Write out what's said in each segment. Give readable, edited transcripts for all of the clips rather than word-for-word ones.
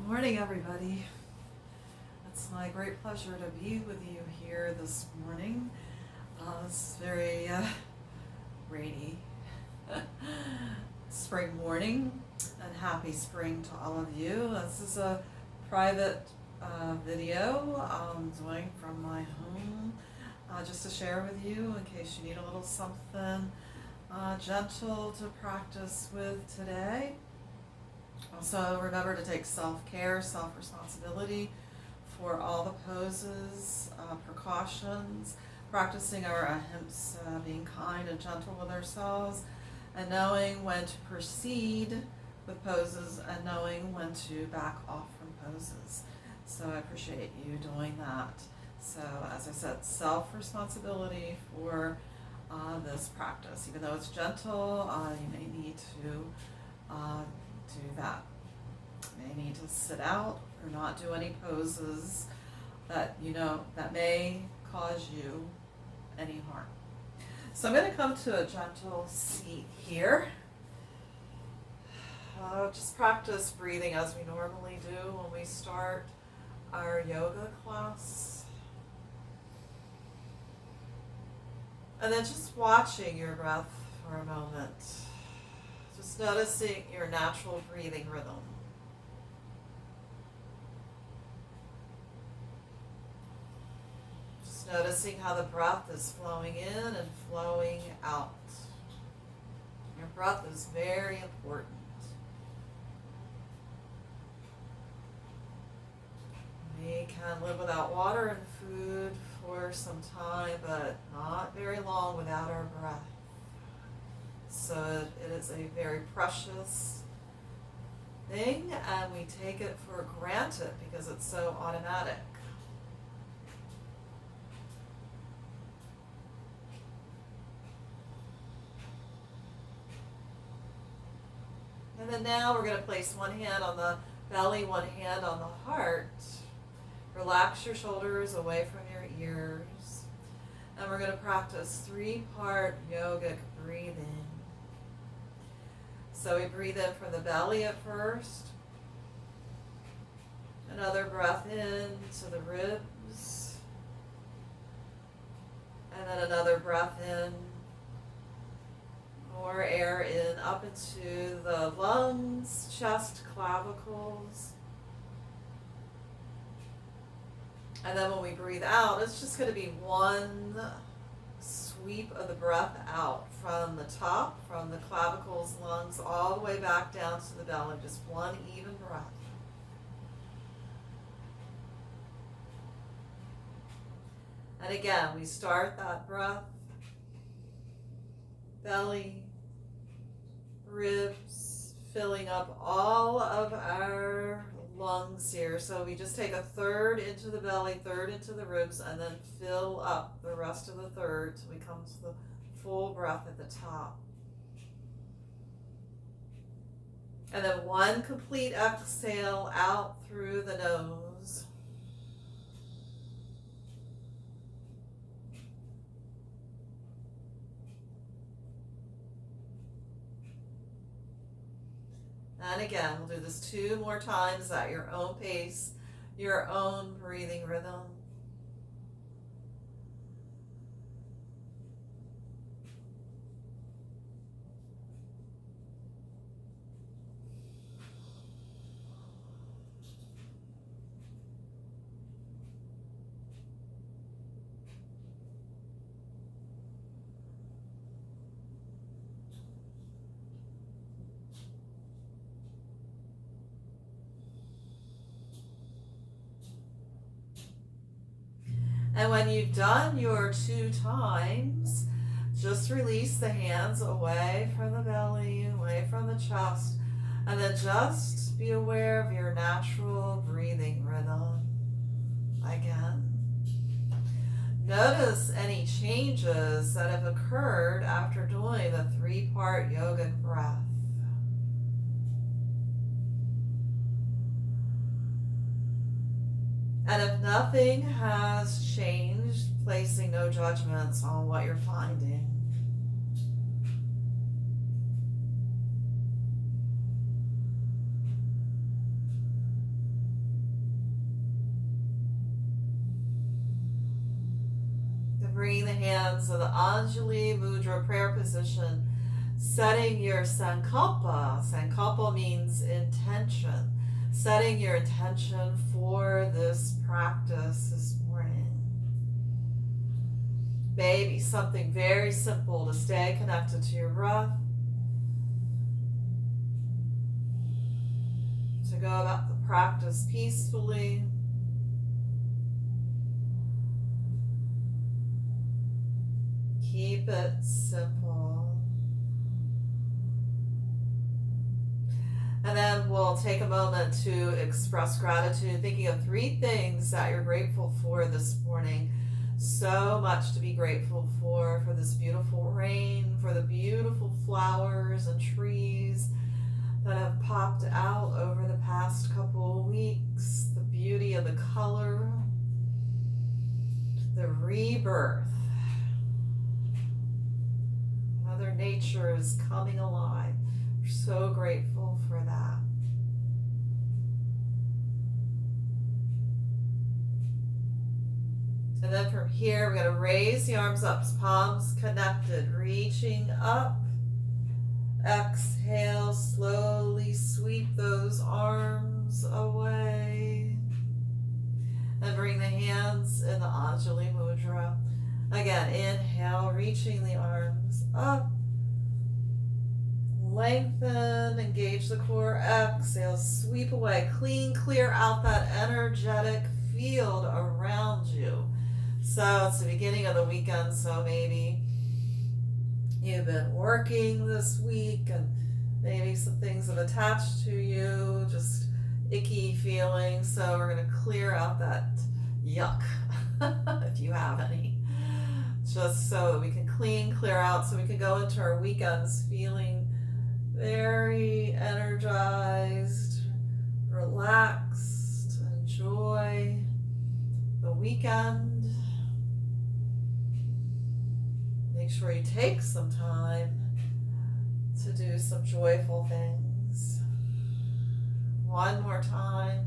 morning, everybody. It's my great pleasure to be with you here this morning. It's very rainy spring morning, and happy spring to all of you. This is a private video I'm doing from my home, just to share with you in case you need a little something gentle to practice with today. Also, remember to take self-care, self-responsibility for all the poses, precautions, practicing our ahimsa, being kind and gentle with ourselves, and knowing when to proceed with poses and knowing when to back off from poses. So I appreciate you doing that. So as I said, self-responsibility for this practice. Even though it's gentle, you may need to do that. You may need to sit out or not do any poses that that may cause you any harm. So I'm going to come to a gentle seat here. Just practice breathing as we normally do when we start our yoga class. And then just watching your breath for a moment. Just noticing your natural breathing rhythm. Just noticing how the breath is flowing in and flowing out. Your breath is very important. We can live without water and food for some time, but not very long without our breath. So it is a very precious thing, and we take it for granted because it's so automatic. And then now we're going to place one hand on the belly, one hand on the heart. Relax your shoulders away from your ears. And we're going to practice 3-part yogic breathing. So we breathe in from the belly at first. Another breath in to the ribs. And then another breath in. More air in up into the lungs, chest, clavicles. And then when we breathe out, it's just going to be one sweep of the breath out from the top, from the clavicles, lungs, all the way back down to the belly. Just one even breath. And again, we start that breath, belly, ribs, filling up all of our lungs here. So we just take a third into the belly, third into the ribs, and then fill up the rest of the third till we come to the full breath at the top. And then one complete exhale out through the nose. And again, we'll do this 2 more times at your own pace, your own breathing rhythm. And when you've done your 2 times, just release the hands away from the belly, away from the chest, and then just be aware of your natural breathing rhythm. Again, notice any changes that have occurred after doing the 3-part yogic breath. And if nothing has changed, placing no judgments on what you're finding. bringing the hands in the Anjali Mudra prayer position, setting your sankalpa. Sankalpa means intention. Setting your intention for this practice this morning. Maybe something very simple to stay connected to your breath. To go about the practice peacefully. Keep it simple. And then we'll take a moment to express gratitude, thinking of 3 things that you're grateful for this morning. So much to be grateful for this beautiful rain, for the beautiful flowers and trees that have popped out over the past couple of weeks, the beauty of the color, the rebirth. Mother Nature is coming alive. We're so grateful for that. And then from here, we're going to raise the arms up, palms connected, reaching up. Exhale, slowly sweep those arms away. And bring the hands in the Anjali Mudra. Again, inhale, reaching the arms up. Lengthen, engage the core. Exhale, sweep away. Clean, clear out that energetic field around you. So it's the beginning of the weekend, so maybe you've been working this week and maybe some things have attached to you, just icky feelings. So we're going to clear out that yuck, if you have any, just so that we can clear out, so we can go into our weekends feeling very energized, relaxed, enjoy the weekend. Make sure you take some time to do some joyful things. One more time.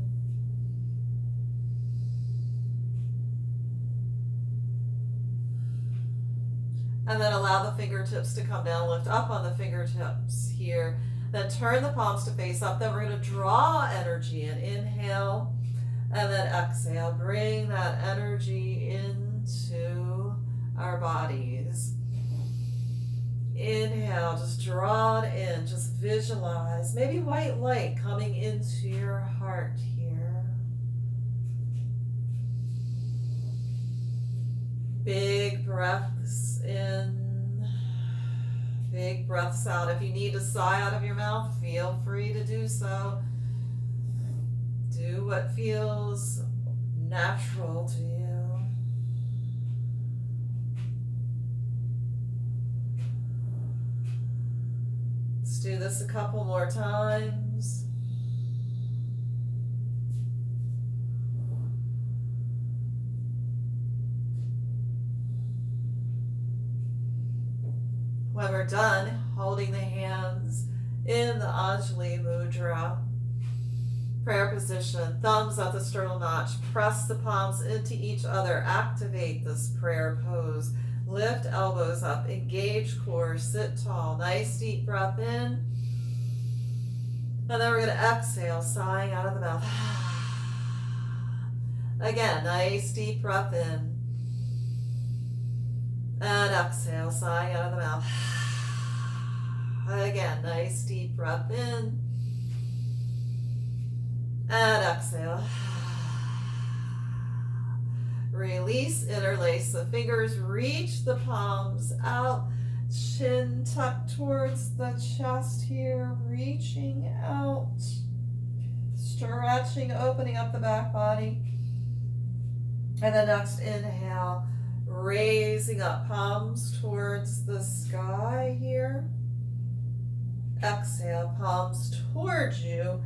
And then allow the fingertips to come down, lift up on the fingertips here. Then turn the palms to face up. Then we're going to draw energy in. Inhale and then exhale. Bring that energy into our bodies. Inhale, just draw it in, just visualize, maybe white light coming into your heart here. Big breaths in, big breaths out. If you need to sigh out of your mouth, feel free to do so. Do what feels natural to you. Let's do this a couple more times. When we're done, holding the hands in the Anjali Mudra, prayer position, thumbs at the sternal notch, press the palms into each other, activate this prayer pose. Lift elbows up, engage core, sit tall. Nice deep breath in. And then we're going to exhale, sighing out of the mouth. Again, nice deep breath in. And exhale, sighing out of the mouth. Again, nice deep breath in. And exhale. Release, interlace the fingers, reach the palms out, chin tucked towards the chest here, reaching out, stretching, opening up the back body. And then next inhale, raising up, palms towards the sky here. Exhale, palms towards you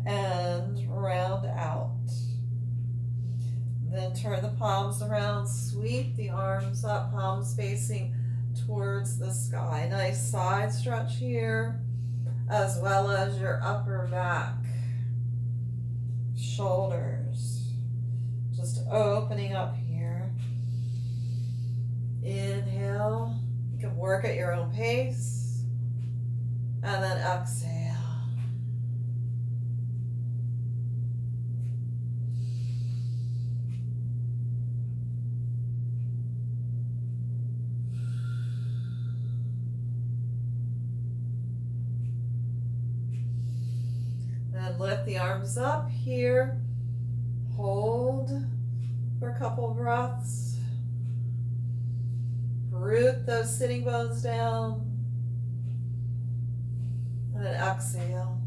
and round out. Then turn the palms around, sweep the arms up, palms facing towards the sky. Nice side stretch here, as well as your upper back, shoulders. Just opening up here. Inhale. You can work at your own pace. And then exhale. And lift the arms up here. Hold for a couple breaths. Root those sitting bones down. And then exhale.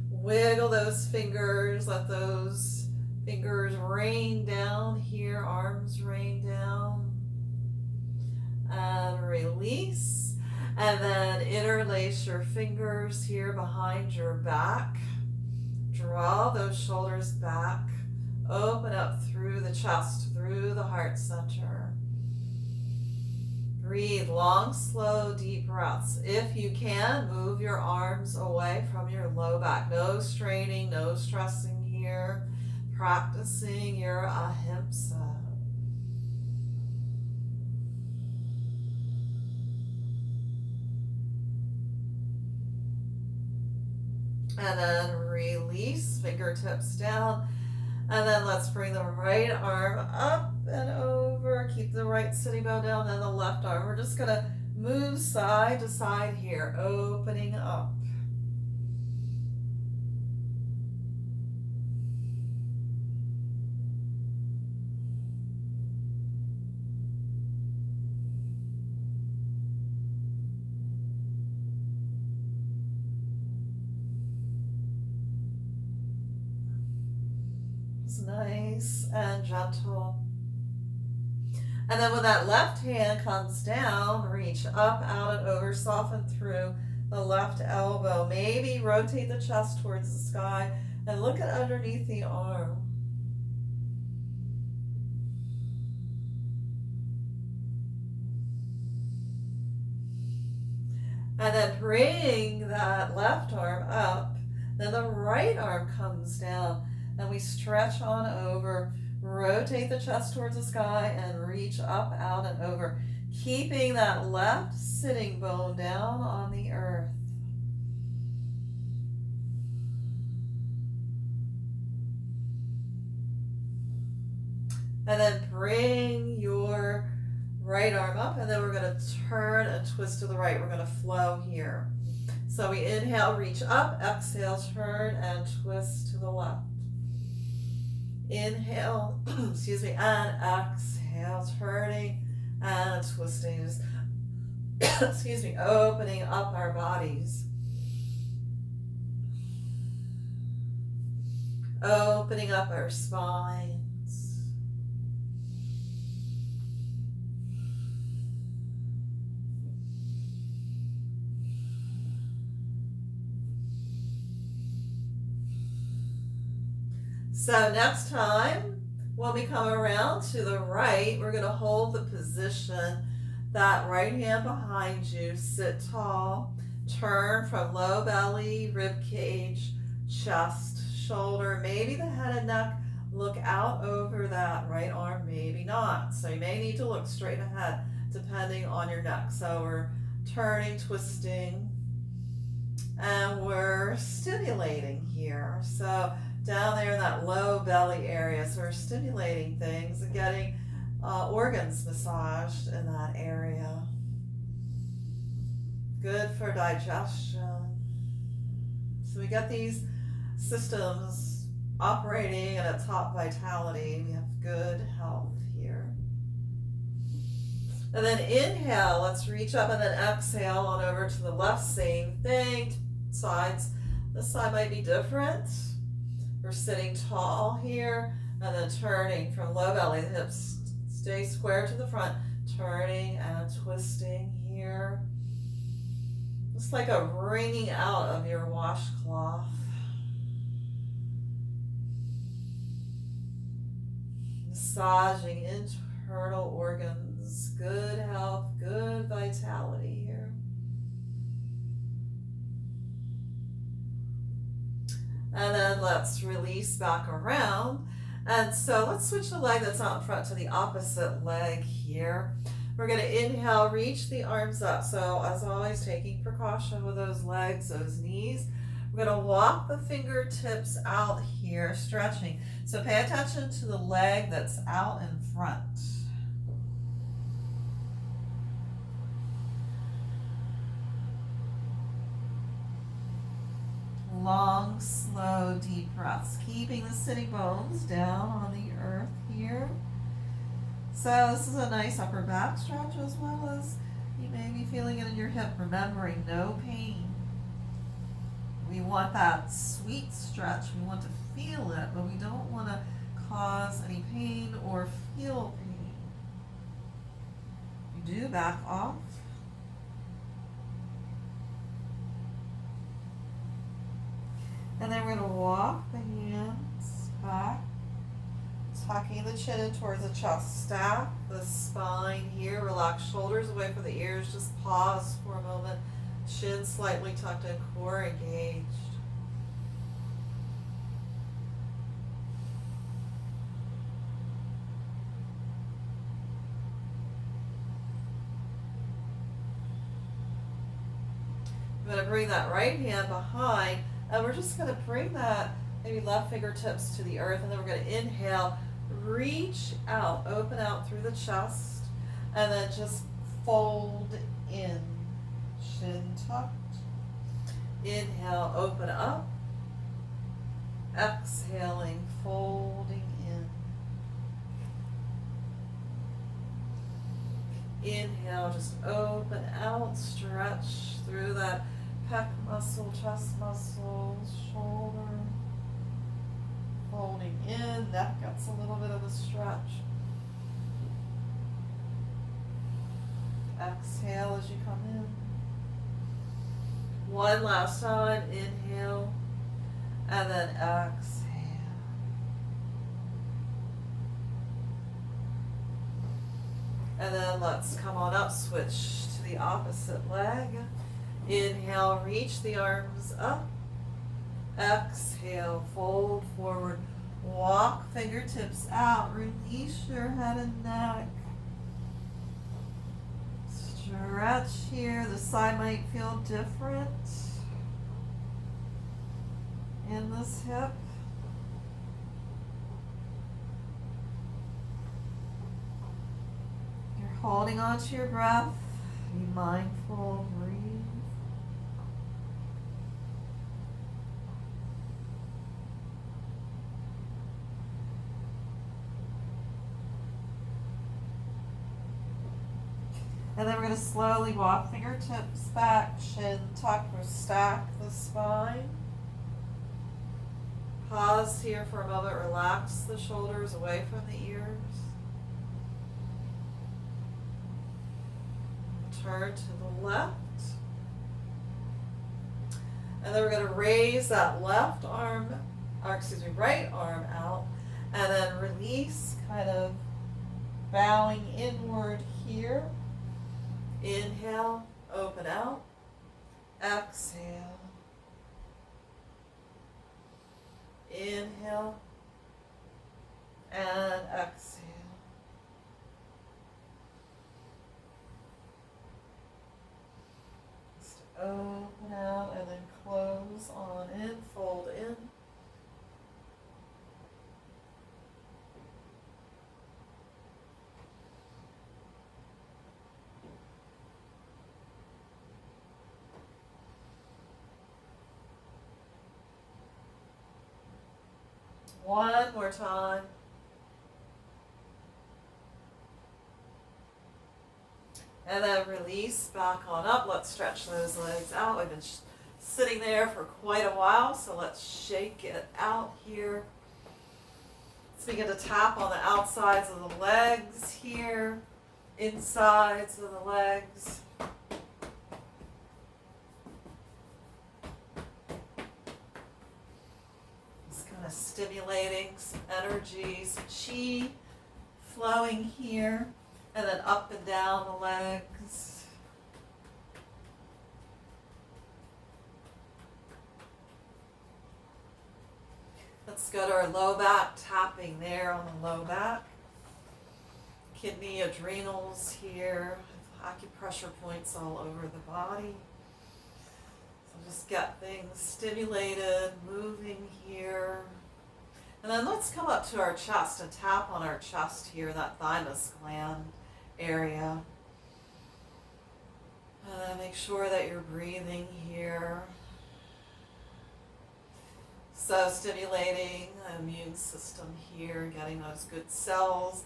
Wiggle those fingers. Let those fingers rain down here. Arms rain down. And release. And then interlace your fingers here behind your back. Draw those shoulders back. Open up through the chest, through the heart center. Breathe long, slow, deep breaths. If you can, move your arms away from your low back. No straining, no stressing here. Practicing your ahimsa. And then release, fingertips down. And then let's bring the right arm up and over. Keep the right sitting bone down, then the left arm. We're just gonna move side to side here, opening up. Nice and gentle. And then when that left hand comes down, reach up, out, and over, soften through the left elbow. Maybe rotate the chest towards the sky and look at underneath the arm. And then bring that left arm up. Then the right arm comes down. And we stretch on over, rotate the chest towards the sky and reach up, out, and over, keeping that left sitting bone down on the earth. And then bring your right arm up, and then we're going to turn and twist to the right. We're going to flow here. So we inhale, reach up, exhale, turn and twist to the left. Inhale, excuse me, and exhale, turning and twisting. Just, excuse me, opening up our bodies. Opening up our spines. So next time, when we come around to the right, we're going to hold the position, that right hand behind you, sit tall, turn from low belly, rib cage, chest, shoulder, maybe the head and neck, look out over that right arm, maybe not. So you may need to look straight ahead depending on your neck. So we're turning, twisting, and we're stimulating here. So down there in that low belly area, so we're stimulating things and getting organs massaged in that area. Good for digestion. So we get these systems operating at a top vitality. We have good health here. And then inhale, let's reach up, and then exhale on over to the left, same thing. Sides, this side might be different. We're sitting tall here, and then turning from low belly. The hips stay square to the front, turning and twisting here. Just like a wringing out of your washcloth. Massaging internal organs. Good health, good vitality here. And then let's release back around. And so let's switch the leg that's out in front to the opposite leg here. We're going to inhale, reach the arms up. So as always, taking precaution with those legs, those knees. We're going to walk the fingertips out here, stretching. So pay attention to the leg that's out in front. Long, slow, deep breaths, keeping the sitting bones down on the earth here. So this is a nice upper back stretch, as well as you may be feeling it in your hip, remembering no pain. We want that sweet stretch. We want to feel it, but we don't want to cause any pain or feel pain. You do back off. And then we're going to walk the hands back, tucking the chin in towards the chest. Stack the spine here. Relax shoulders away from the ears. Just pause for a moment. Chin slightly tucked in, core engaged. I'm going to bring that right hand behind, and we're just going to bring that maybe left fingertips to the earth, and then we're going to inhale, reach out, open out through the chest, and then just fold in, chin tucked. Inhale, open up. Exhaling, folding in. Inhale, just open out, stretch through that pec muscle, chest muscle, shoulder. Folding in, neck gets a little bit of a stretch. Exhale as you come in. One last time, inhale, and then exhale. And then let's come on up, switch to the opposite leg. Inhale, reach the arms up. Exhale, fold forward. Walk fingertips out. Release your head and neck. Stretch here. The side might feel different in this hip. You're holding on to your breath. Be mindful, breathe. And then we're going to slowly walk fingertips back, chin tucked, or stack the spine. Pause here for a moment, relax the shoulders away from the ears. Turn to the left. And then we're going to raise that right arm out, and then release, kind of bowing inward here. Inhale, open out. Exhale. Inhale and exhale. Just open out and then close on in, fold in. One more time. And then release back on up. Let's stretch those legs out. We've been sitting there for quite a while, so let's shake it out here. Let's begin to tap on the outsides of the legs here, insides of the legs. Stimulating some energy, some chi flowing here, and then up and down the legs. Let's go to our low back, tapping there on the low back. kidney, adrenals here, acupressure points all over the body. So just get things stimulated, moving here. And then let's come up to our chest and tap on our chest here, that thymus gland area. And then make sure that you're breathing here. So stimulating the immune system here, getting those good cells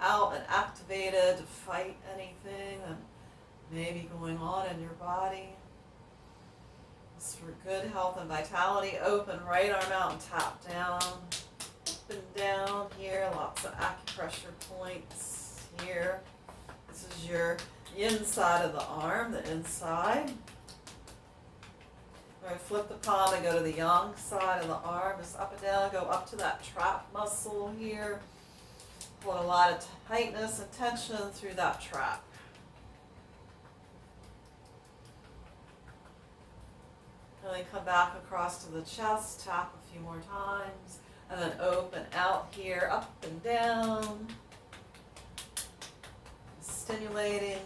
out and activated to fight anything that may be going on in your body. It's for good health and vitality. Open right arm out and tap down. Up and down here. Lots of acupressure points here. This is your inside of the arm, the inside. We're going to flip the palm and go to the yang side of the arm. Just up and down. Go up to that trap muscle here. Pull a lot of tightness and tension through that trap. And then come back across to the chest, tap a few more times, and then open out here, up and down, stimulating,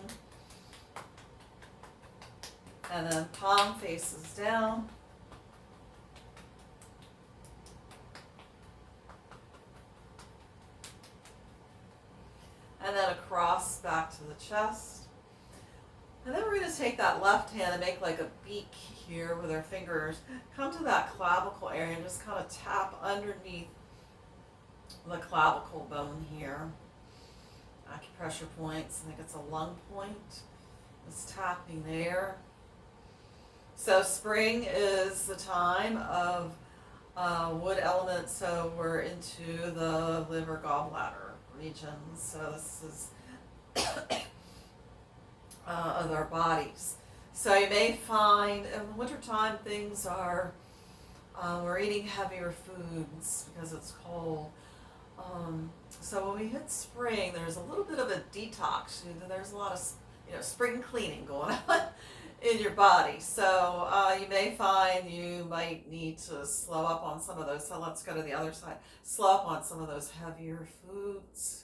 and then palm faces down. And then across back to the chest. And then we're going to take that left hand and make like a beak here with our fingers. Come to that clavicle area and just kind of tap underneath the clavicle bone here. Acupressure points. I think it's a lung point. Just tapping there. So spring is the time of wood element, so we're into the liver gallbladder regions. So this is of our bodies. So you may find in the wintertime things are, we're eating heavier foods because it's cold. So when we hit spring, there's a little bit of a detox. There's a lot of spring cleaning going on in your body. So you may find you might need to slow up on some of those. So let's go to the other side. Slow up on some of those heavier foods.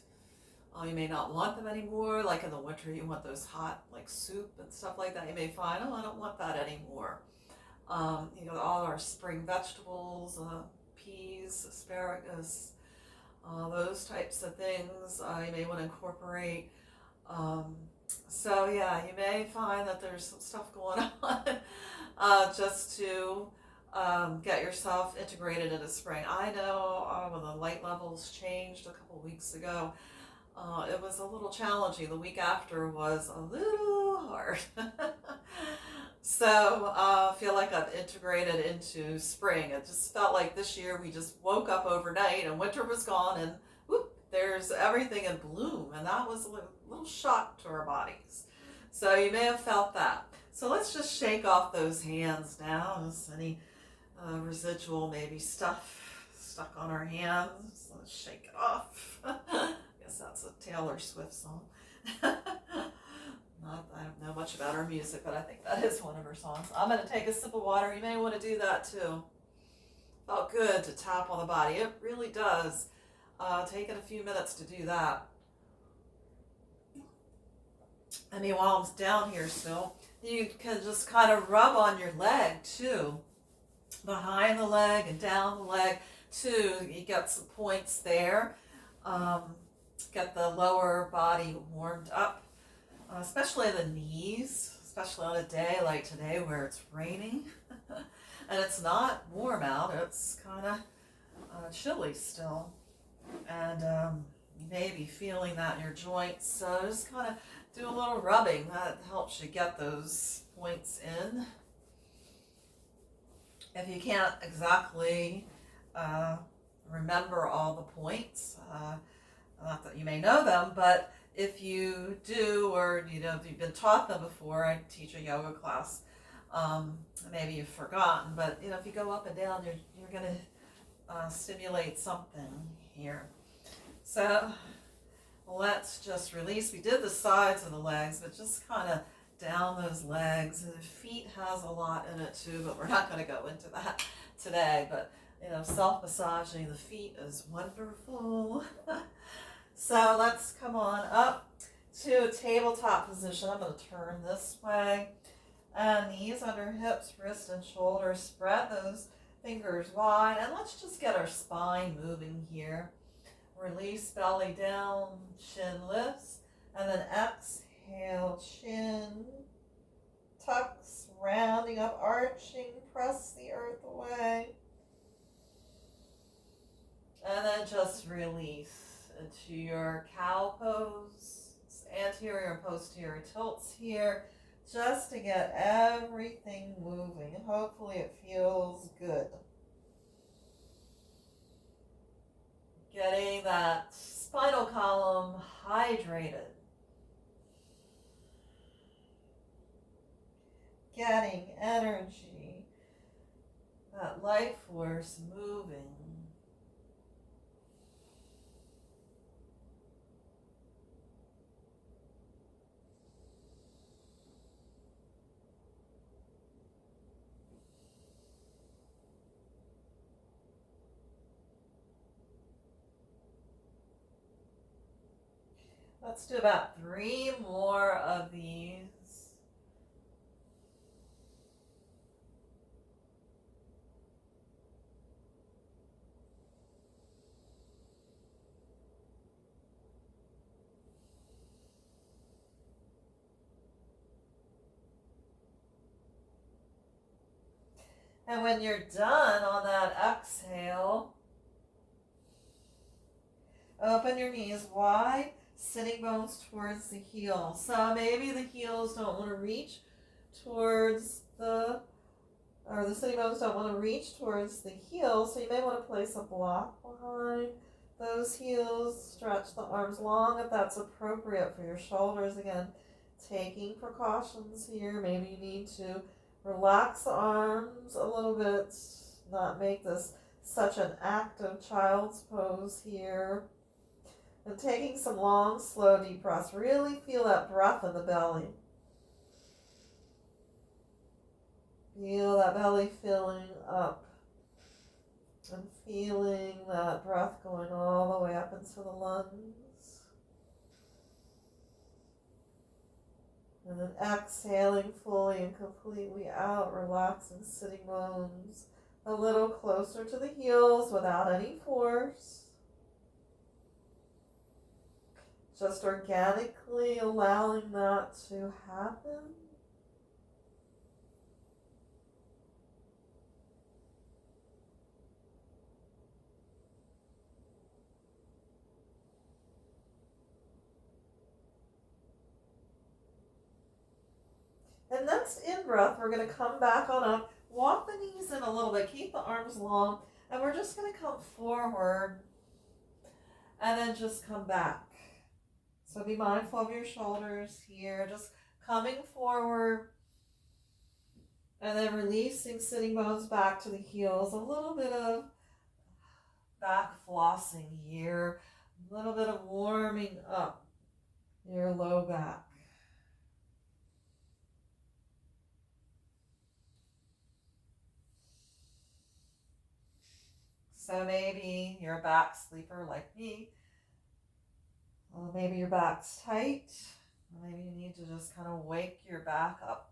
You may not want them anymore. Like in the winter, you want those hot, like soup and stuff like that. You may find, oh, I don't want that anymore. All our spring vegetables, peas, asparagus, those types of things you may want to incorporate. So yeah, you may find that there's some stuff going on just to get yourself integrated into spring. I know when the light levels changed a couple weeks ago, it was a little challenging. The week after was a little hard. So I feel like I've integrated into spring. It just felt like this year we just woke up overnight and winter was gone and whoop, there's everything in bloom. And that was a little shock to our bodies. So you may have felt that. So let's just shake off those hands now. Just any residual maybe stuff stuck on our hands. Let's shake it off. That's a Taylor Swift song. I don't know much about her music, but I think that is one of her songs. I'm going to take a sip of water. You may want to do that too. Felt good to tap on the body. It really does. Take it a few minutes to do that. I mean, while I'm down here still, you can just kind of rub on your leg too. Behind the leg and down the leg too. You get some points there. Get the lower body warmed up, especially the knees, especially on a day like today where it's raining and it's not warm out, it's kind of chilly still, and you may be feeling that in your joints, so just kind of do a little rubbing. That helps you get those points in. If you can't exactly remember all the points, not that you may know them, but if you do, or if you've been taught them before, I teach a yoga class, maybe you've forgotten, but if you go up and down, you're going to stimulate something here. So let's just release. We did the sides of the legs, but just kind of down those legs. And the feet has a lot in it too, but we're not going to go into that today. But self-massaging the feet is wonderful. So let's come on up to a tabletop position. I'm going to turn this way. And knees under hips, wrists, and shoulders. Spread those fingers wide. And let's just get our spine moving here. Release, belly down, chin lifts. And then exhale, chin tucks, rounding up, arching, press the earth away. And then just release into your cow pose, anterior and posterior tilts here, just to get everything moving. And hopefully it feels good. Getting that spinal column hydrated. Getting energy, that life force moving. Let's do about 3 more of these. And when you're done on that exhale, open your knees wide, sitting bones towards the heels. So maybe the heels don't want to reach towards the sitting bones don't want to reach towards the heels, so you may want to place a block behind those heels. Stretch the arms long if that's appropriate for your shoulders. Again, taking precautions here. Maybe you need to relax the arms a little bit, not make this such an active child's pose here. And taking some long, slow, deep breaths. Really feel that breath in the belly. Feel that belly filling up. And feeling that breath going all the way up into the lungs. And then exhaling fully and completely out, relaxing sitting bones a little closer to the heels without any force. Just organically allowing that to happen. And next in-breath, we're going to come back on up. Walk the knees in a little bit. Keep the arms long. And we're just going to come forward and then just come back. So be mindful of your shoulders here. Just coming forward and then releasing sitting bones back to the heels. A little bit of back flossing here. A little bit of warming up your low back. So maybe you're a back sleeper like me. Well, maybe your back's tight. Maybe you need to just kind of wake your back up.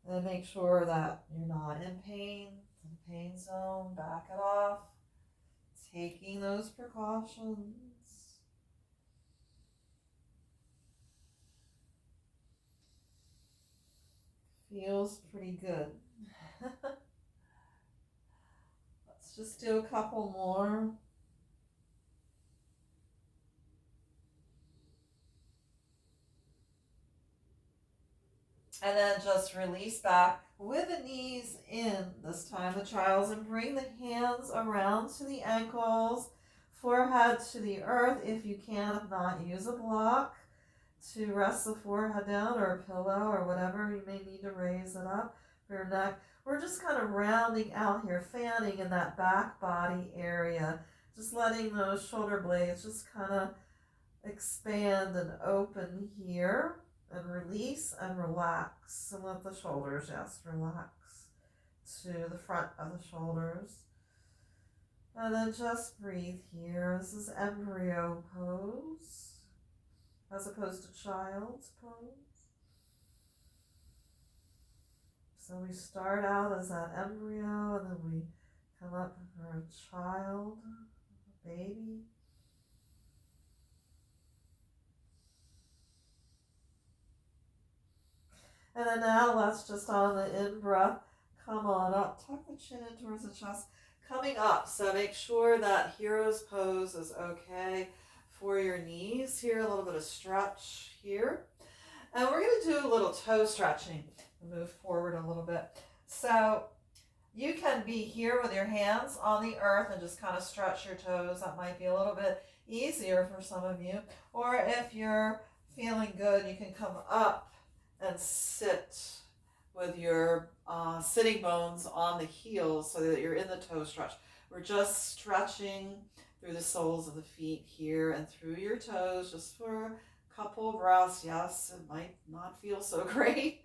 And make sure that you're not in pain, in the pain zone. Back it off. Taking those precautions. Feels pretty good. Let's just do a couple more. And then just release back with the knees in this time, the child's, and bring the hands around to the ankles, forehead to the earth if you can. If not, use a block to rest the forehead down, or a pillow, or whatever. You may need to raise it up for your neck. We're just kind of rounding out here, fanning in that back body area, just letting those shoulder blades just kind of expand and open here. And release and relax. And let the shoulders, yes, relax to the front of the shoulders. And then just breathe here. This is embryo pose as opposed to child's pose. So we start out as that embryo and then we come up for a child, a baby. And then now let's just on the in breath, come on up, tuck the chin in towards the chest, coming up. So make sure that hero's pose is okay for your knees. Here, a little bit of stretch here. And we're going to do a little toe stretching. Move forward a little bit. So you can be here with your hands on the earth and just kind of stretch your toes. That might be a little bit easier for some of you. Or if you're feeling good, you can come up and sit with your sitting bones on the heels so that you're in the toe stretch. We're just stretching through the soles of the feet here and through your toes just for a couple of breaths. Yes, it might not feel so great.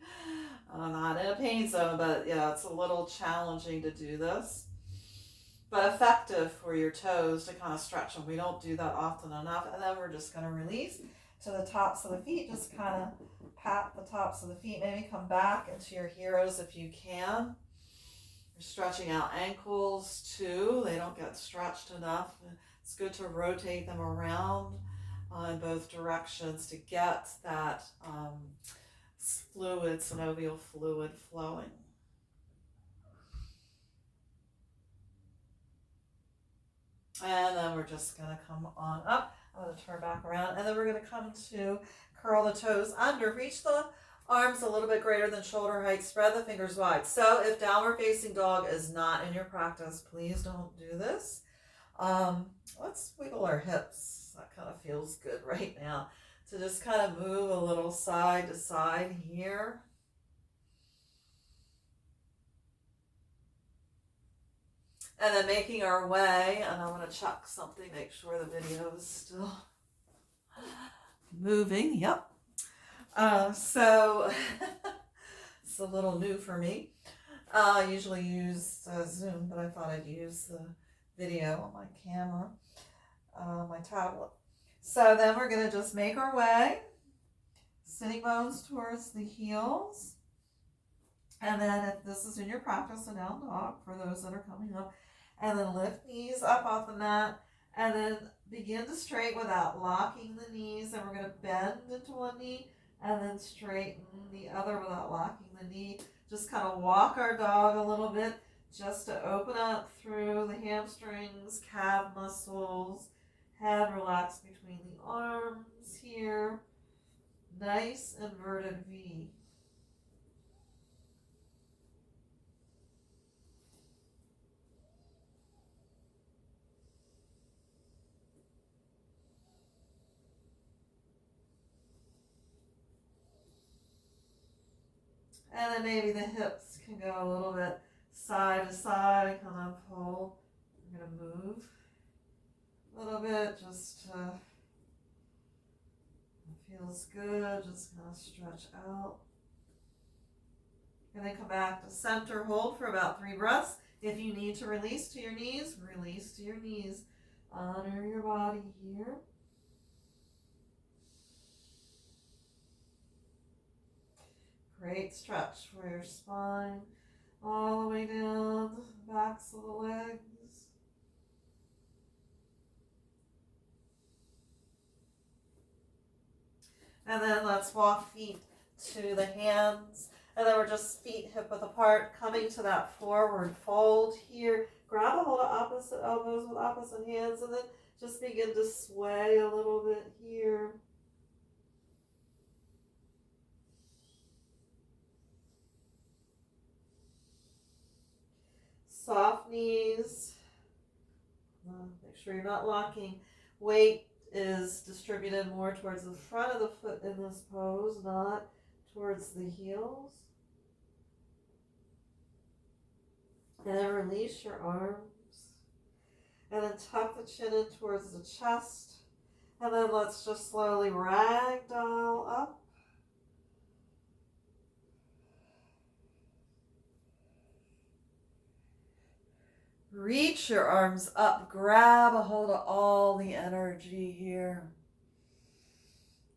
Not in a pain zone, but yeah, it's a little challenging to do this. But effective for your toes to kind of stretch them. We don't do that often enough. And then we're just going to release to the tops of the feet. Just kind of pat the tops of the feet. Maybe come back into your heroes if you can. You're stretching out ankles too. They don't get stretched enough. It's good to rotate them around in both directions to get that fluid, synovial fluid flowing. And then we're just going to come on up. I'm going to turn back around. And then we're going to come to curl the toes under. Reach the arms a little bit greater than shoulder height. Spread the fingers wide. So if downward facing dog is not in your practice, please don't do this. Let's wiggle our hips. That kind of feels good right now. So just kind of move a little side to side here. And then making our way, and I'm going to check something, make sure the video is still moving. Yep. So it's a little new for me. I usually use Zoom, but I thought I'd use the video on my camera, my tablet. So then we're going to just make our way, sitting bones towards the heels. And then if this is in your practice, a down dog for those that are coming up. And then lift knees up off the mat. And then begin to straighten without locking the knees. And we're going to bend into one knee and then straighten the other without locking the knee. Just kind of walk our dog a little bit just to open up through the hamstrings, calf muscles, head relax between the arms here. Nice inverted V. And then maybe the hips can go a little bit side to side, kind of pull. I'm going to move a little bit, just feels good, just kind of stretch out. And then come back to center, hold for about 3 breaths. If you need to release to your knees, release to your knees. Honor your body here. Great stretch for your spine, all the way down the backs of the legs. And then let's walk feet to the hands. And then we're just feet hip width apart, coming to that forward fold here. Grab a hold of opposite elbows with opposite hands, and then just begin to sway a little bit here. Soft knees. Make sure you're not locking. Weight is distributed more towards the front of the foot in this pose, not towards the heels. And then release your arms. And then tuck the chin in towards the chest. And then let's just slowly ragdoll up. Reach your arms up, grab a hold of all the energy here.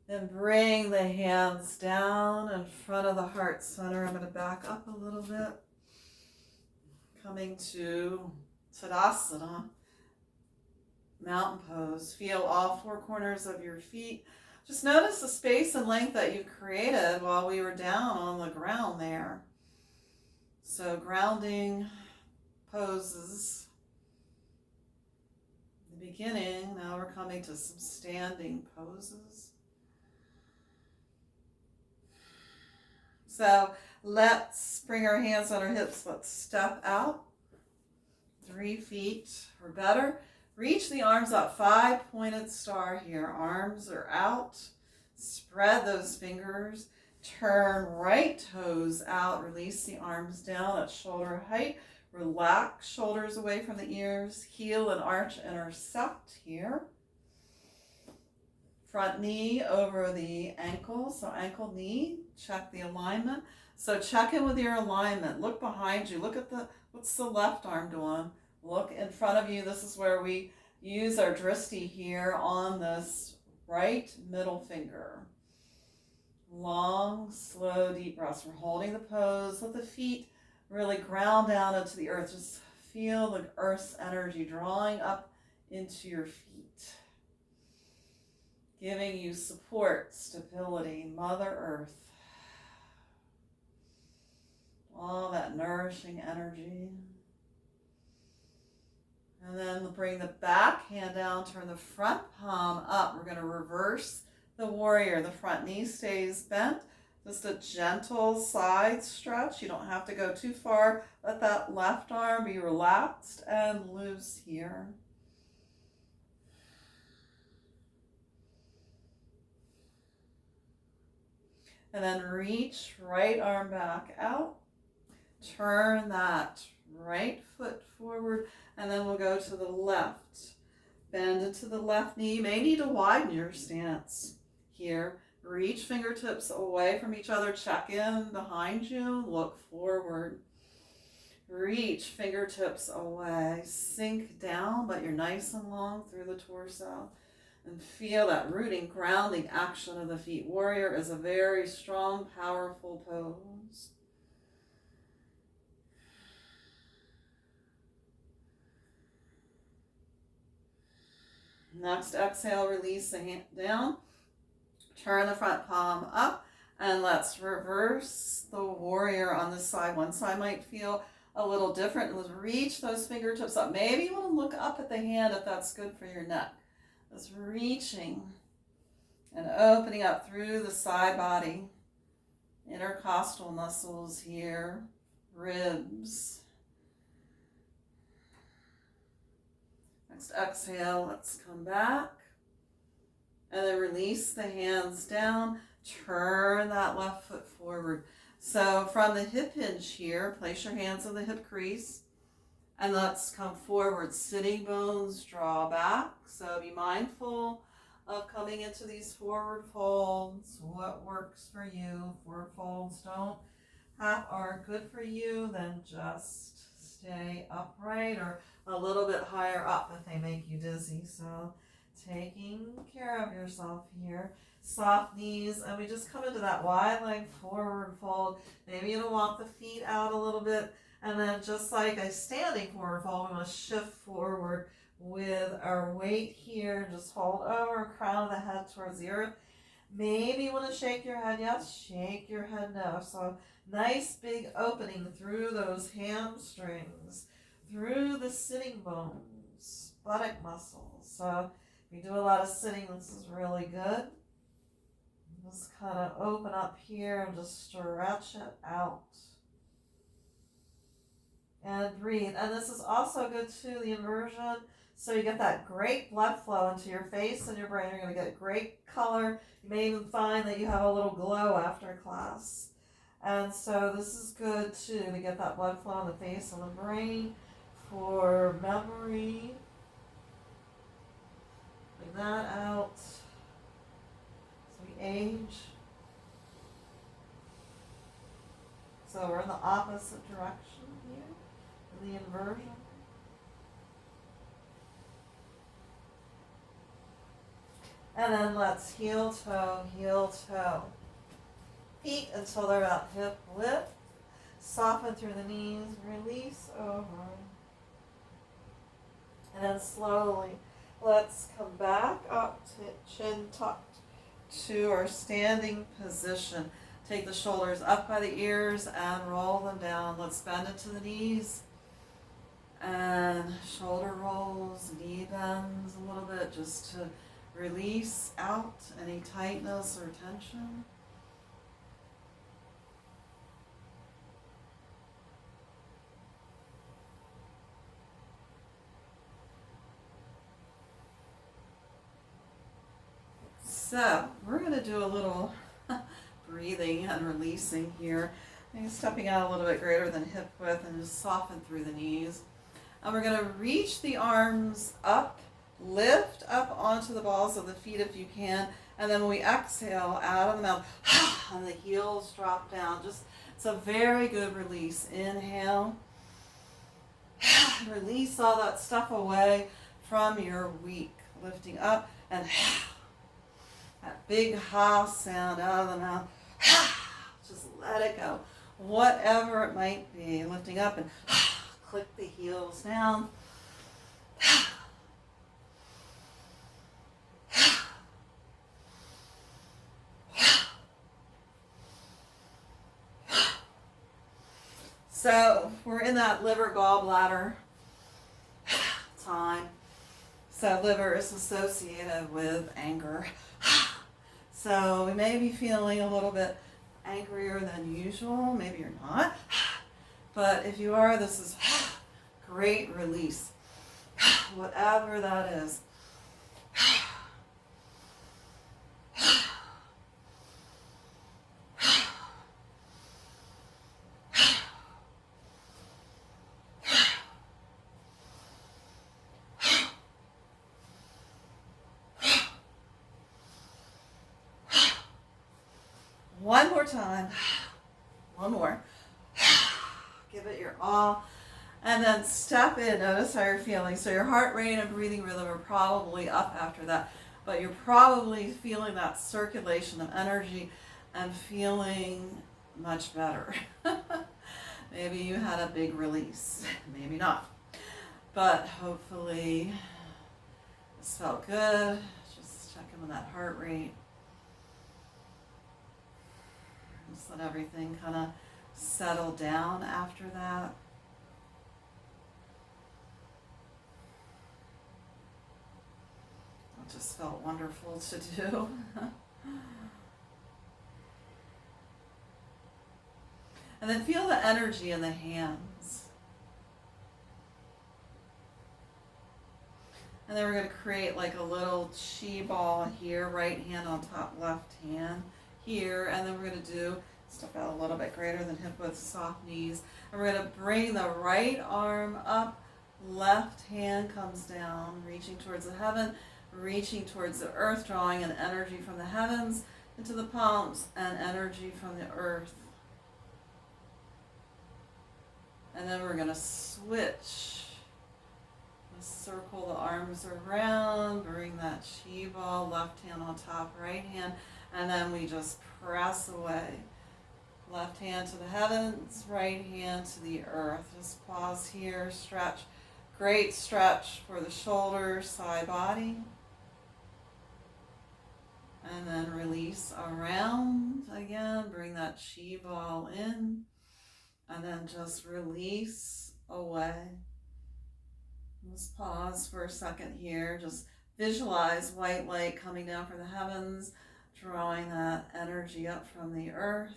Then bring the hands down in front of the heart center. I'm going to back up a little bit. Coming to Tadasana, mountain pose. Feel all four corners of your feet. Just notice the space and length that you created while we were down on the ground there. So grounding poses. In the beginning, now we're coming to some standing poses. So let's bring our hands on our hips. Let's step out 3 feet or better. Reach the arms up, 5-pointed star here. Arms are out. Spread those fingers. Turn right toes out. Release the arms down at shoulder height. Relax shoulders away from the ears. Heel and arch intersect here. Front knee over the ankle. So ankle, knee. Check the alignment. So check in with your alignment. Look behind you. Look at what's the left arm doing? Look in front of you. This is where we use our drishti here on this right middle finger. Long, slow, deep breaths. We're holding the pose. Let the feet really ground down into the earth. Just feel the earth's energy drawing up into your feet. Giving you support, stability, Mother Earth. All that nourishing energy. And then bring the back hand down, turn the front palm up. We're going to reverse the warrior. The front knee stays bent. Just a gentle side stretch. You don't have to go too far. Let that left arm be relaxed and loose here. And then reach right arm back out. Turn that right foot forward. And then we'll go to the left. Bend into the left knee. You may need to widen your stance here. Reach fingertips away from each other. Check in behind you. Look forward. Reach fingertips away. Sink down, but you're nice and long through the torso. And feel that rooting, grounding action of the feet. Warrior is a very strong, powerful pose. Next exhale, release the hand down. Turn the front palm up. And let's reverse the warrior on this side. One side might feel a little different. Let's reach those fingertips up. Maybe you want to look up at the hand if that's good for your neck. Just reaching and opening up through the side body. Intercostal muscles here. Ribs. Next exhale, let's come back. And then release the hands down. Turn that left foot forward. So from the hip hinge here, place your hands in the hip crease. And let's come forward. Sitting bones draw back. So be mindful of coming into these forward folds. What works for you? Forward folds aren't good for you, then just stay upright or a little bit higher up if they make you dizzy. So taking care of yourself here. Soft knees, and we just come into that wide leg forward fold. Maybe you'll walk the feet out a little bit. And then just like a standing forward fold, we want to shift forward with our weight here. Just hold over, crown of the head towards the earth. Maybe you want to shake your head. Yes, shake your head no. So nice big opening through those hamstrings, through the sitting bones, buttock muscles. So if you do a lot of sitting, this is really good. Just kind of open up here and just stretch it out. And breathe. And this is also good too, the inversion. So you get that great blood flow into your face and your brain. You're going to get great color. You may even find that you have a little glow after class. And so this is good too, to get that blood flow in the face and the brain for memory. Bring that out as we age. So we're in the opposite direction here. The inversion. And then let's heel toe, heel toe. Feet until they're about hip width. Soften through the knees, release over. And then slowly, let's come back up to chin tucked to our standing position. Take the shoulders up by the ears and roll them down. Let's bend into the knees. And shoulder rolls, knee bends a little bit just to release out any tightness or tension. So we're going to do a little breathing and releasing here. Maybe stepping out a little bit greater than hip width and just soften through the knees. And we're going to reach the arms up, lift up onto the balls of the feet if you can. And then when we exhale out of the mouth, and the heels drop down. It's a very good release. Inhale. Release all that stuff away from your week. Lifting up and that big ha sound out of the mouth. Just let it go. Whatever it might be. Lifting up and click the heels down. So we're in that liver gallbladder time. So liver is associated with anger. So we may be feeling a little bit angrier than usual. Maybe you're not. But if you are, this is great release. Whatever that is. One more time. One more. Give it your all. And then step in. Notice how you're feeling. So your heart rate and breathing rhythm are probably up after that. But you're probably feeling that circulation of energy and feeling much better. Maybe you had a big release. Maybe not. But hopefully this felt good. Just check in with that heart rate. Just let everything kind of settle down after that. It just felt wonderful to do. And then feel the energy in the hands. And then we're going to create like a little chi ball here, right hand on top, left hand here. And then we're going to do, step out a little bit greater than hip width, soft knees. And we're going to bring the right arm up, left hand comes down, reaching towards the heaven, reaching towards the earth, drawing an energy from the heavens into the palms and energy from the earth. And then we're going to switch. Circle the arms around, bring that chi ball, left hand on top, right hand, and then we just press away. Left hand to the heavens, right hand to the earth. Just pause here, stretch. Great stretch for the shoulders, side body. And then release around again, bring that chi ball in, and then just release away. Just pause for a second here. Just visualize white light coming down from the heavens, drawing that energy up from the earth.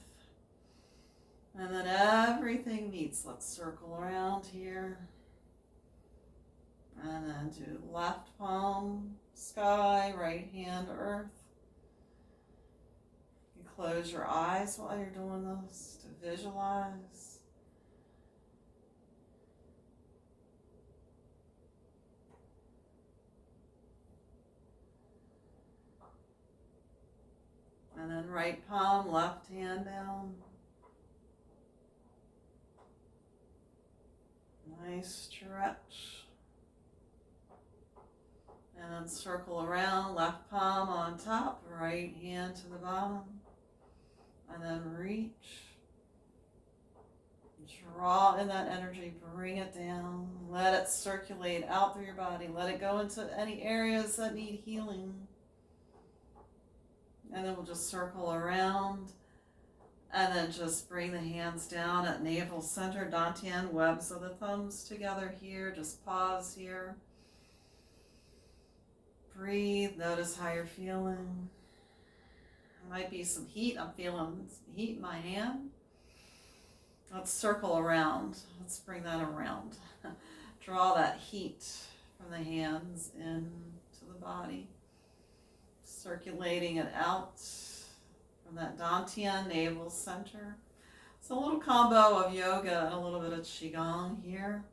And then everything meets. Let's circle around here. And then do left palm, sky, right hand, earth. You can close your eyes while you're doing this to visualize. And then right palm, left hand down. Nice stretch. And And circle around, left palm on top, right hand to the bottom. And then reach. Draw in that energy, bring it down. Let it circulate out through your body. Let it go into any areas that need healing. And then we'll just circle around. And then just bring the hands down at navel center, dantian, webs of the thumbs together here. Just pause here. Breathe, notice how you're feeling. There might be some heat. I'm feeling some heat in my hand. Let's circle around. Let's bring that around. Draw that heat from the hands into the body. Circulating it out from that dantian, navel center. It's a little combo of yoga and a little bit of qigong here.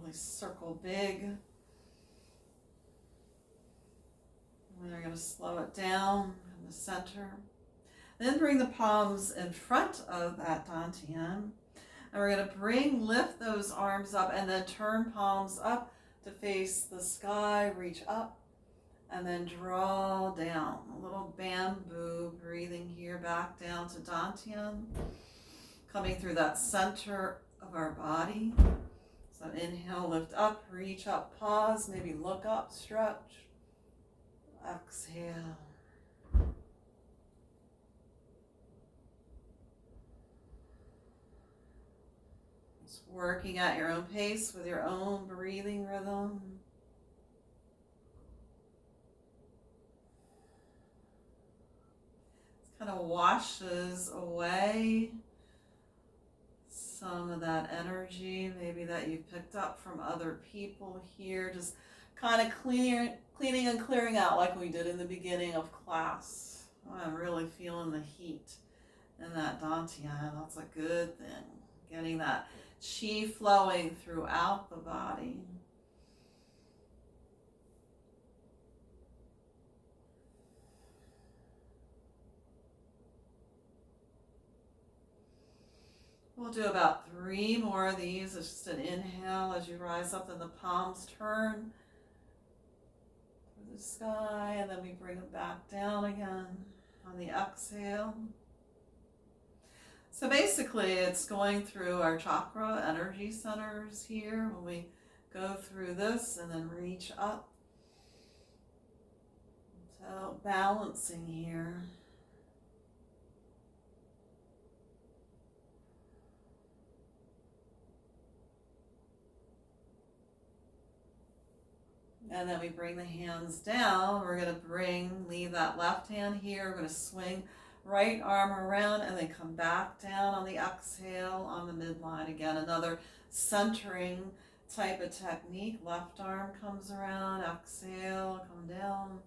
Really circle big. And we're going to slow it down in the center. Then bring the palms in front of that dantian. And we're going to lift those arms up and then turn palms up to face the sky, reach up, and then draw down. A little bamboo breathing here back down to dantian, coming through that center of our body. So inhale, lift up, reach up, pause, maybe look up, stretch. Exhale. Just working at your own pace with your own breathing rhythm. It kind of washes away some of that energy, maybe that you picked up from other people here. Just kind of cleaning and clearing out like we did in the beginning of class. Oh, I'm really feeling the heat in that dantian. That's a good thing. Getting that chi flowing throughout the body. We'll do about 3 more of these. It's just an inhale as you rise up, and the palms turn through the sky, and then we bring them back down again on the exhale. So basically, it's going through our chakra energy centers here when we go through this and then reach up. So balancing here. And then we bring the hands down. We're going to leave that left hand here. We're going to swing right arm around and then come back down on the exhale on the midline. Again, another centering type of technique. Left arm comes around, exhale, come down.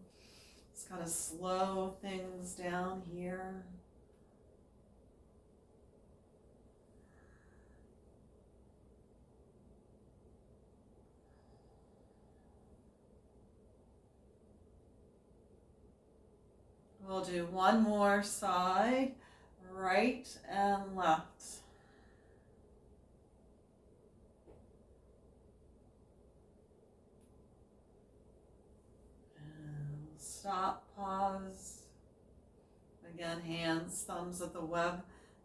Just kind of slow things down here. We'll do one more side, right and left. And stop, pause. Again, hands, thumbs at the web,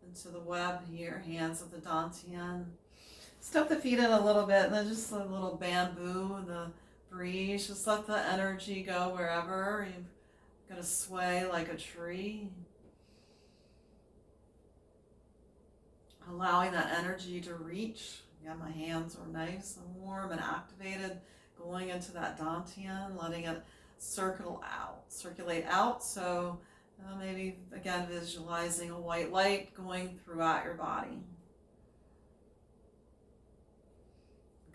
into the web here, hands at the dantian. Step the feet in a little bit, and then just a little bamboo, the breeze. Just let the energy go wherever. You're going to sway like a tree. Allowing that energy to reach. Yeah, my hands are nice and warm and activated. Going into that dantian, letting it circulate out. So maybe, again, visualizing a white light going throughout your body.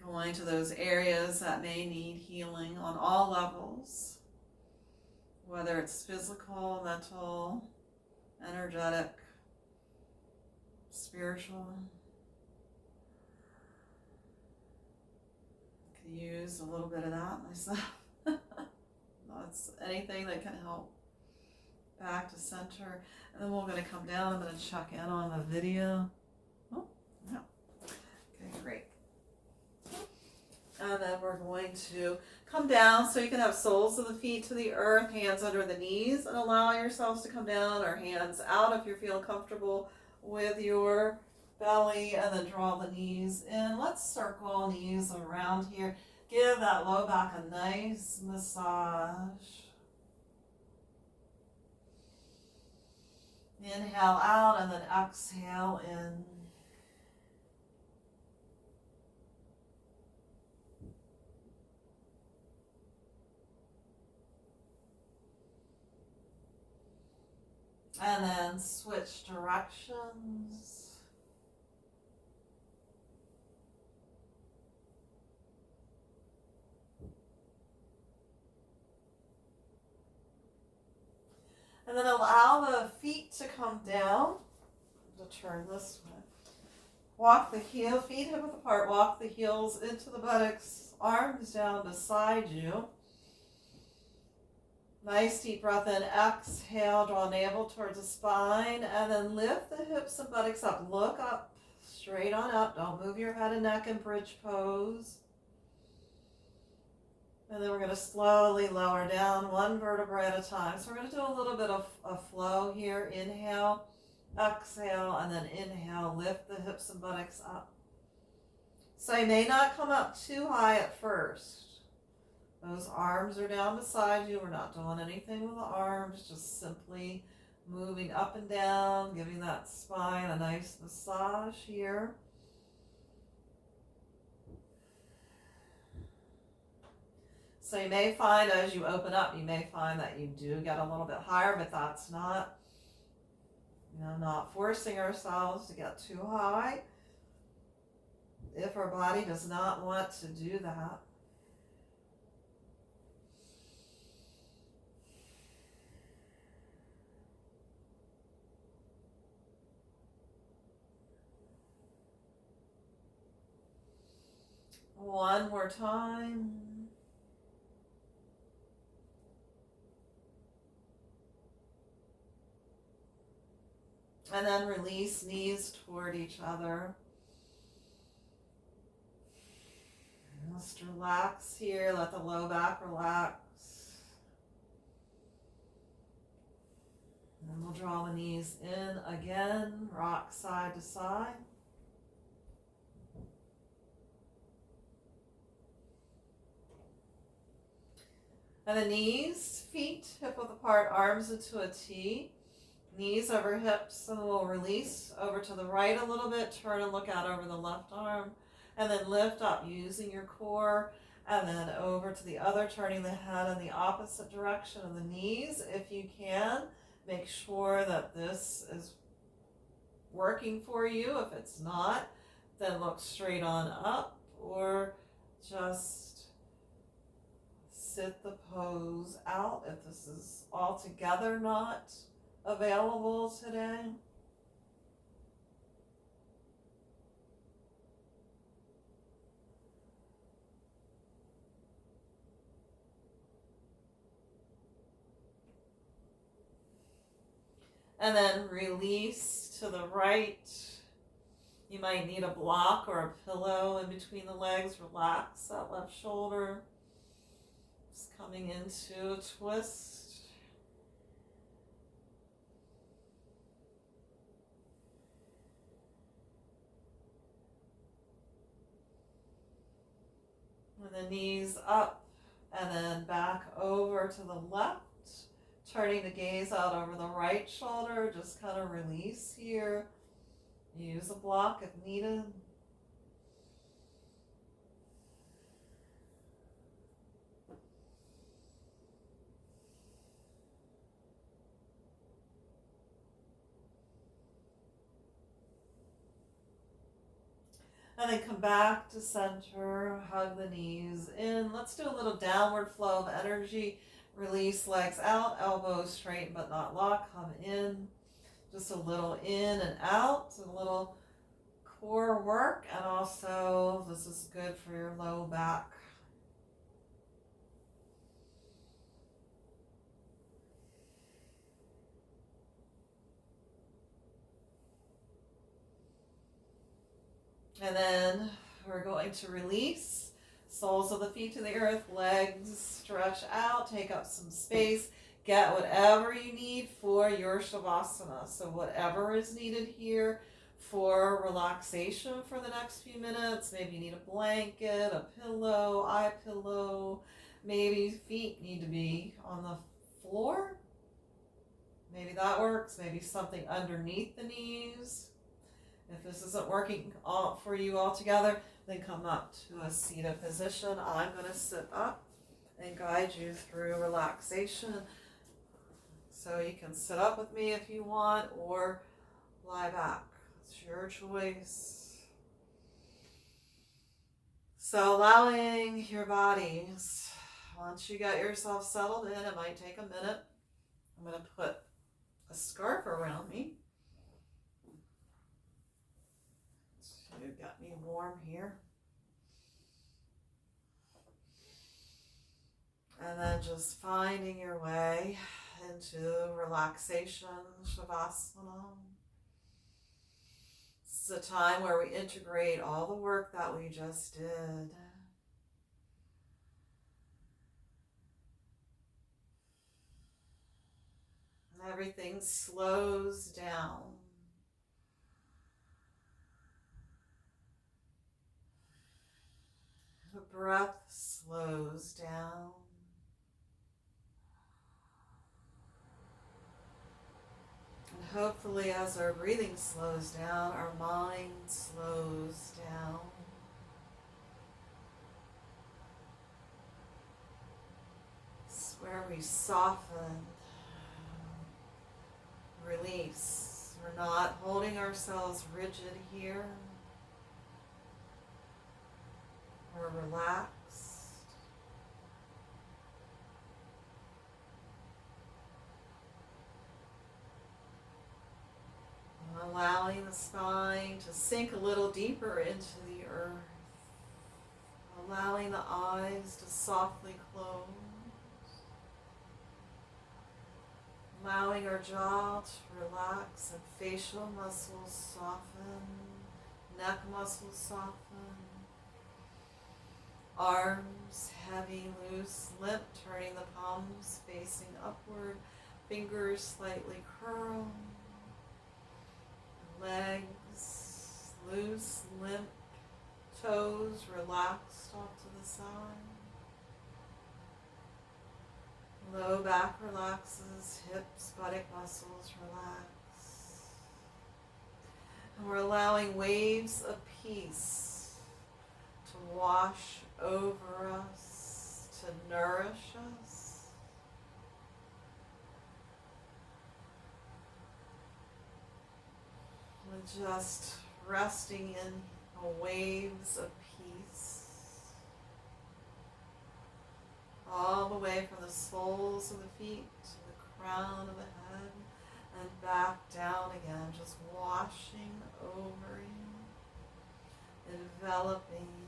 Going to those areas that may need healing on all levels. Whether it's physical, mental, energetic, spiritual. I could use a little bit of that myself. That's anything that can help. back to center. And then we're going to come down. I'm going to check in on the video. Oh, yeah. Okay, great. And then we're going to come down so you can have soles of the feet to the earth, hands under the knees, and allow yourselves to come down, or hands out if you're feeling comfortable with your belly, and then draw the knees in. Let's circle knees around here. Give that low back a nice massage. Inhale out and then exhale in. And then switch directions. And then allow the feet to come down. To turn this way. Walk the feet hip width apart. Walk the heels into the buttocks. Arms down beside you. Nice deep breath in. Exhale. Draw navel towards the spine. And then lift the hips and buttocks up. Look up. Straight on up. Don't move your head and neck in bridge pose. And then we're going to slowly lower down one vertebra at a time. So we're going to do a little bit of a flow here. Inhale, exhale, and then inhale. Lift the hips and buttocks up. So you may not come up too high at first. Those arms are down beside you. We're not doing anything with the arms, just simply moving up and down, giving that spine a nice massage here. So you may find as you open up, you may find that you do get a little bit higher, but that's not, not forcing ourselves to get too high if our body does not want to do that. One more time. And then release knees toward each other. Just relax here. Let the low back relax. And we'll draw the knees in again. Rock side to side. And the knees, feet hip width apart, arms into a T. Knees over hips, and we'll release over to the right a little bit. Turn and look out over the left arm. And then lift up using your core. And then over to the other, turning the head in the opposite direction of the knees. If you can, make sure that this is working for you. If it's not, then look straight on up, or just sit the pose out if this is altogether not available today. And then release to the right. You might need a block or a pillow in between the legs. Relax that left shoulder. Just coming into a twist. And the knees up and then back over to the left. Turning the gaze out over the right shoulder. Just kind of release here. Use a block if needed. And then come back to center, hug the knees in. Let's do a little downward flow of energy. Release legs out, elbows straighten but not lock. Come in, just a little in and out, a little core work, and also this is good for your low back. And then we're going to release. Soles of the feet to the earth, legs stretch out, take up some space. Get whatever you need for your Shavasana. So whatever is needed here for relaxation for the next few minutes. Maybe you need a blanket, a pillow, eye pillow. Maybe feet need to be on the floor. Maybe that works. Maybe something underneath the knees. If this isn't working for you altogether, then come up to a seated position. I'm going to sit up and guide you through relaxation. So you can sit up with me if you want, or lie back. It's your choice. So allowing your bodies, once you get yourself settled in, it might take a minute. I'm going to put a scarf around me. You've got me warm here. And then just finding your way into relaxation, Shavasana. This is a time where we integrate all the work that we just did. Everything slows down. The breath slows down. And hopefully as our breathing slows down, our mind slows down. It's where we soften, release. We're not holding ourselves rigid here. We're relaxed. And allowing the spine to sink a little deeper into the earth. Allowing the eyes to softly close. Allowing our jaw to relax and facial muscles soften. Neck muscles soften. Arms heavy, loose, limp, turning the palms facing upward. Fingers slightly curl. Legs loose, limp. Toes relaxed off to the side. Low back relaxes, hips, buttock muscles relax. And we're allowing waves of peace to wash over us, to nourish us. We're just resting in waves of peace. All the way from the soles of the feet to the crown of the head and back down again, just washing over you, enveloping you.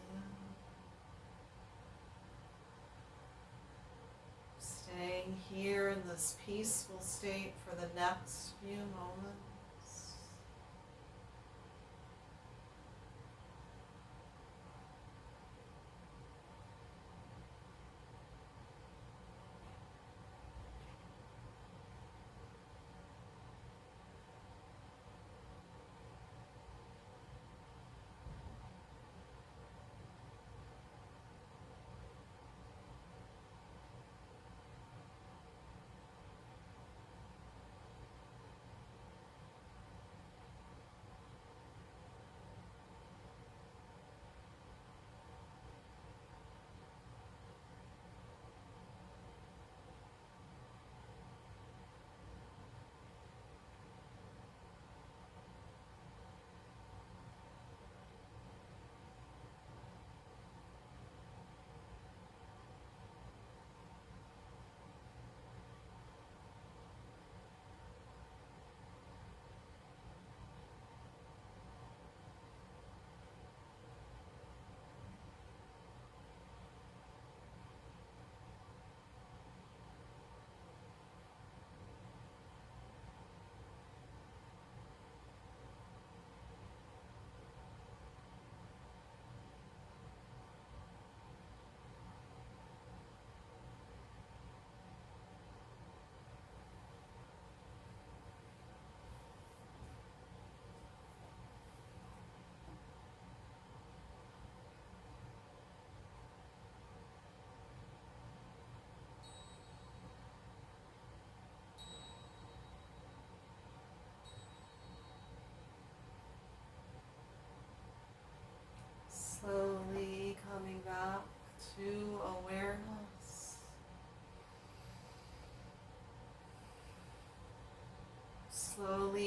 Staying here in this peaceful state for the next few moments.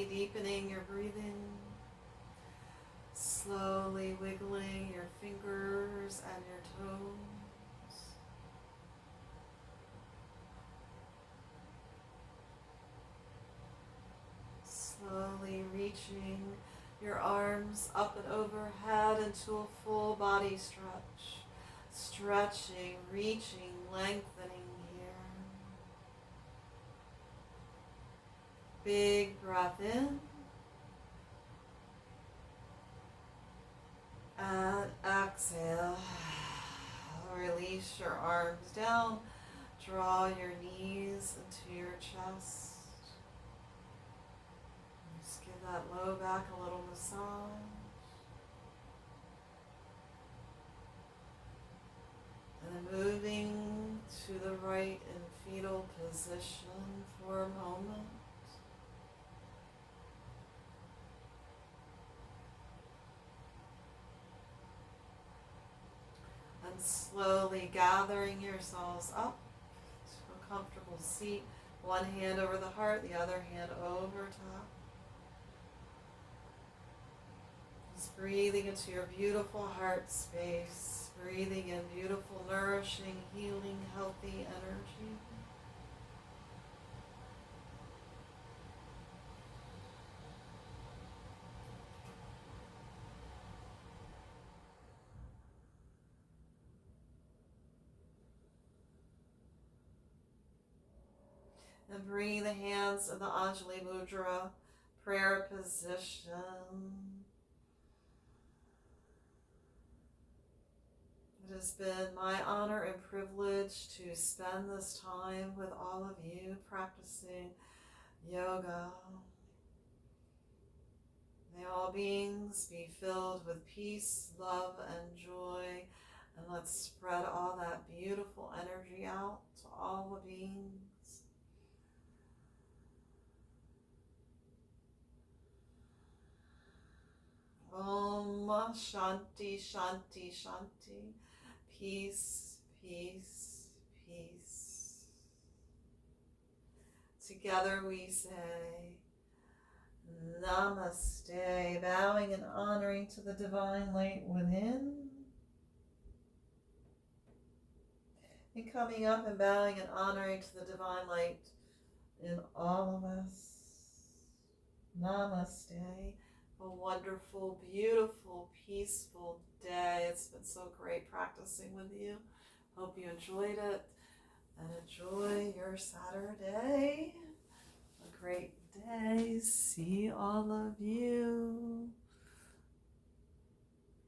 slowly deepening your breathing, slowly wiggling your fingers and your toes. Slowly reaching your arms up and overhead into a full body stretch. Stretching, reaching, lengthening here. Big breath in. And exhale. Release your arms down. Draw your knees into your chest. Just give that low back a little massage. And then moving to the right in fetal position for a moment. And slowly gathering yourselves up to a comfortable seat. One hand over the heart, the other hand over top. Just breathing into your beautiful heart space. Breathing in beautiful, nourishing, healing, healthy energy. And bring the hands in the Anjali Mudra, prayer position. It has been my honor and privilege to spend this time with all of you practicing yoga. May all beings be filled with peace, love, and joy. And let's spread all that beautiful energy out to all the beings. Om Shanti, Shanti, Shanti. Peace, peace, peace. Together we say Namaste, bowing and honoring to the divine light within. And coming up and bowing and honoring to the divine light in all of us. Namaste. A wonderful, beautiful, peaceful day. It's been so great practicing with you. Hope you enjoyed it and enjoy your Saturday. A great day. See all of you.